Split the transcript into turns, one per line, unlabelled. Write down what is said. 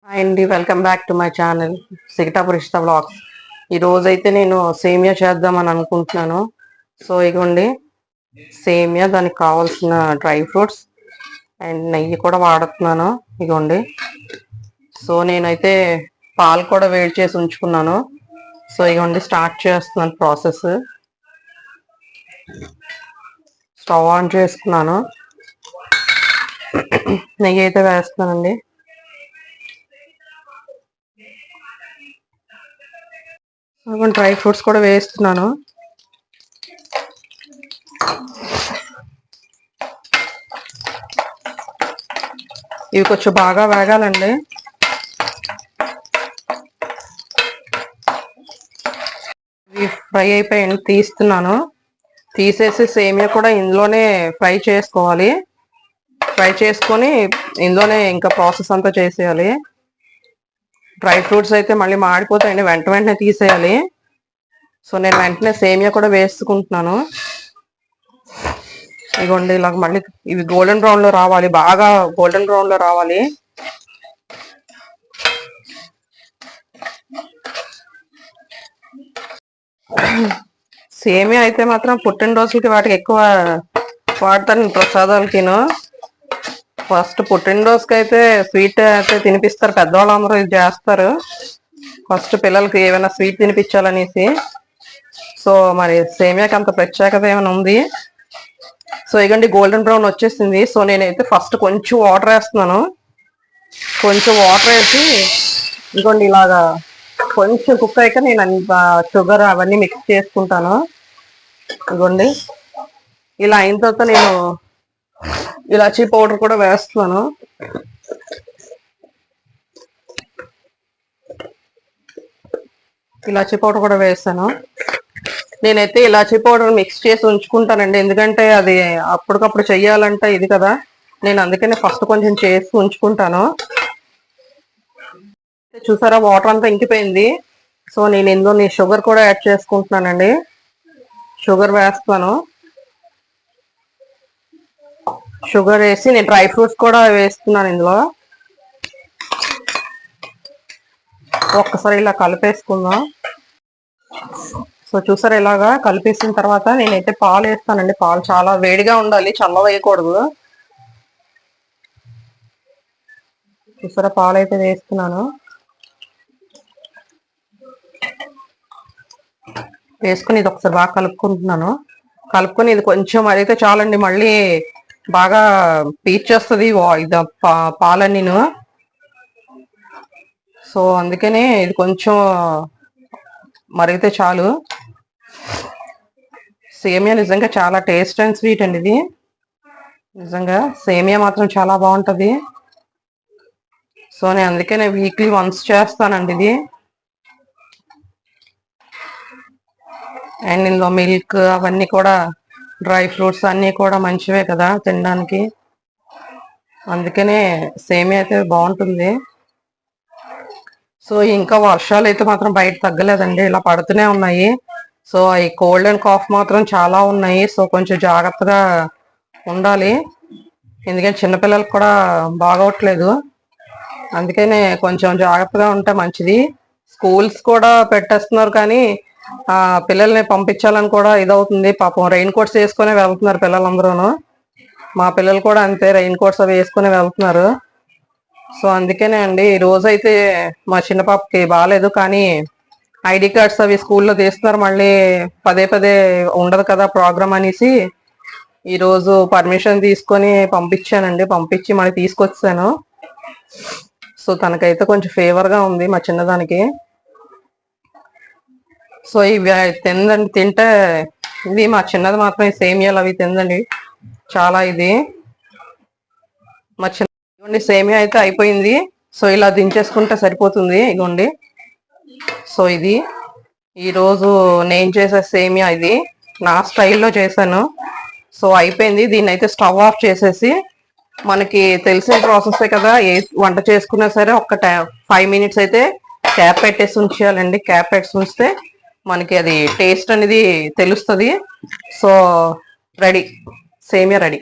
Hi అండి, welcome back to my channel సిగటాపురిష్ట vlogs. ఈ రోజైతే నేను సేమియా చేద్దామని అనుకుంటున్నాను. సో ఇగోండి సేమియా, దానికి కావాల్సిన డ్రై ఫ్రూట్స్ అండ్ నెయ్యి కూడా వాడుతున్నాను. ఇగోండి, సో నేనైతే పాలు కూడా వేడి చేసి ఉంచుకున్నాను. సో ఇగోండి స్టార్ట్ చేస్తున్నాను ప్రాసెస్. స్టవ్ ఆన్ చేసుకున్నాను, నెయ్యి అయితే వేస్తున్నానండి. డ్రై ఫ్రూట్స్ కూడా వేస్తున్నాను. ఇవి కొంచెం బాగా వేగాలండి. ఇవి ఫ్రై అయిపోయి తీస్తున్నాను. తీసేసి సేమియా కూడా ఇందులోనే ఫ్రై చేసుకోవాలి. ఫ్రై చేసుకొని ఇందులోనే ఇంకా ప్రాసెస్ అంతా చేసేయాలి. డ్రై ఫ్రూట్స్ అయితే మళ్ళీ మాడిపోతాయండి, వెంటనే తీసేయాలి. సో నేను వెంటనే సేమియా కూడా వేసుకుంటున్నాను. ఇదిగోండి ఇలాగ మళ్ళీ ఇవి గోల్డెన్ బ్రౌన్ లో రావాలి, బాగా గోల్డెన్ బ్రౌన్ లో రావాలి. సేమియా అయితే మాత్రం పుట్టినరోజులకి వాటికి ఎక్కువ వాడతాను, ప్రసాదాలకిను. ఫస్ట్ పుట్టినరోజుకి అయితే స్వీట్ అయితే తినిపిస్తారు, పెద్దవాళ్ళందరూ ఇది చేస్తారు. ఫస్ట్ పిల్లలకి ఏమైనా స్వీట్ తినిపించాలనేసి. సో మరి సేమియాకి అంత ప్రత్యేకత ఏమైనా ఉంది. సో ఇగండి గోల్డెన్ బ్రౌన్ వచ్చేసింది. సో నేనైతే ఫస్ట్ కొంచెం వాటర్ వేస్తున్నాను. కొంచెం వాటర్ వేసి ఇదిగోండి ఇలాగా కొంచెం కుక్ అయ్యాక నేను షుగర్ అవన్నీ మిక్స్ చేసుకుంటాను. ఇదిగోండి ఇలా అయిన తర్వాత నేను ఇలాచీ పౌడర్ కూడా వేస్తున్నాను. ఇలాచీ పౌడర్ కూడా వేస్తాను. నేనైతే ఇలాచీ పౌడర్ మిక్స్ చేసి ఉంచుకుంటానండి, ఎందుకంటే అది అప్పటికప్పుడు చెయ్యాలంటే ఇది కదా, నేను అందుకనే ఫస్ట్ కొంచెం చేసి ఉంచుకుంటాను. చూసారా వాటర్ అంతా ఇంకిపోయింది. సో నేను ఇందులో షుగర్ కూడా యాడ్ చేసుకుంటున్నానండి. షుగర్ వేస్తాను. షుగర్ వేసి నేను డ్రై ఫ్రూట్స్ కూడా వేస్తున్నాను ఇందులో. ఒక్కసారి ఇలా కలిపేసుకుందాం. సో చూసారా ఇలాగా కలిపేసిన తర్వాత నేనైతే పాలు వేస్తానండి. పాలు చాలా వేడిగా ఉండాలి, చల్ల వేయకూడదు. చూసారా పాలు అయితే వేస్తున్నాను. వేసుకుని ఇది ఒకసారి బాగా కలుపుకుంటున్నాను. కలుపుకొని ఇది కొంచెం అదైతే చాలండి, మళ్ళీ బాగా పీల్చేస్తుంది ఇది పాలన్నీను. సో అందుకనే ఇది కొంచెం మరిగితే చాలు. సేమియా నిజంగా చాలా టేస్ట్ అండ్ స్వీట్ అండి ఇది. నిజంగా సేమియా మాత్రం చాలా బాగుంటుంది. సో నేను అందుకనే వీక్లీ వన్స్ చేస్తానండి ఇది. అండ్ ఇందులో మిల్క్ అవన్నీ కూడా, డ్రై ఫ్రూట్స్ అన్నీ కూడా మంచివే కదా తినడానికి. అందుకనే సేమియా అయితే బాగుంటుంది. సో ఇంకా వర్షాలు అయితే మాత్రం బయట తగ్గలేదండి, ఇలా పడుతూనే ఉన్నాయి. సో ఈ కోల్డ్ అండ్ కాఫ్ మాత్రం చాలా ఉన్నాయి. సో కొంచెం జాగ్రత్తగా ఉండాలి, ఎందుకంటే చిన్నపిల్లలకు కూడా బాగోట్లేదు. అందుకనే కొంచెం జాగ్రత్తగా ఉంటే మంచిది. స్కూల్స్ కూడా పెట్టేస్తున్నారు, కానీ పిల్లల్ని పంపించాలని కూడా ఇదవుతుంది. పాపం రెయిన్ కోట్స్ వేసుకునే వెళ్తున్నారు పిల్లలందరూను. మా పిల్లలు కూడా అంతే, రెయిన్ కోట్స్ అవి వేసుకుని వెళ్తున్నారు. సో అందుకనే అండి ఈ రోజైతే మా చిన్న పాపకి బాగాలేదు, కానీ ఐడి కార్డ్స్ అవి స్కూల్లో తీస్తున్నారు. మళ్ళీ పదే ఉండదు కదా ప్రోగ్రామ్ అనేసి ఈరోజు పర్మిషన్ తీసుకొని పంపించానండి. పంపించి మళ్ళీ తీసుకొచ్చాను. సో తనకైతే కొంచెం ఫీవర్గా ఉంది మా చిన్నదానికి. సో ఇవి తిందండి, తింటే ఇది మా చిన్నది మాత్రం సేమియాలు అవి తిందండి చాలా. ఇది మా చిన్న సేమియా అయితే అయిపోయింది. సో ఇలా దించేసుకుంటే సరిపోతుంది. ఇగోండి, సో ఇది ఈరోజు నేను చేసే సేమియా, ఇది నా స్టైల్లో చేశాను. సో అయిపోయింది. దీన్ని అయితే స్టవ్ ఆఫ్ చేసేసి, మనకి తెలిసిన ప్రాసెసే కదా, ఏ వంట చేసుకున్నా సరే ఒక్క 5 minutes అయితే క్యాప్ పెట్టేసి ఉంచేయాలండి. క్యాప్ పెట్టి ఉంచితే మనకి అది టేస్ట్ అనేది తెలుస్తుంది. సో రెడీ, సేమియా రెడీ.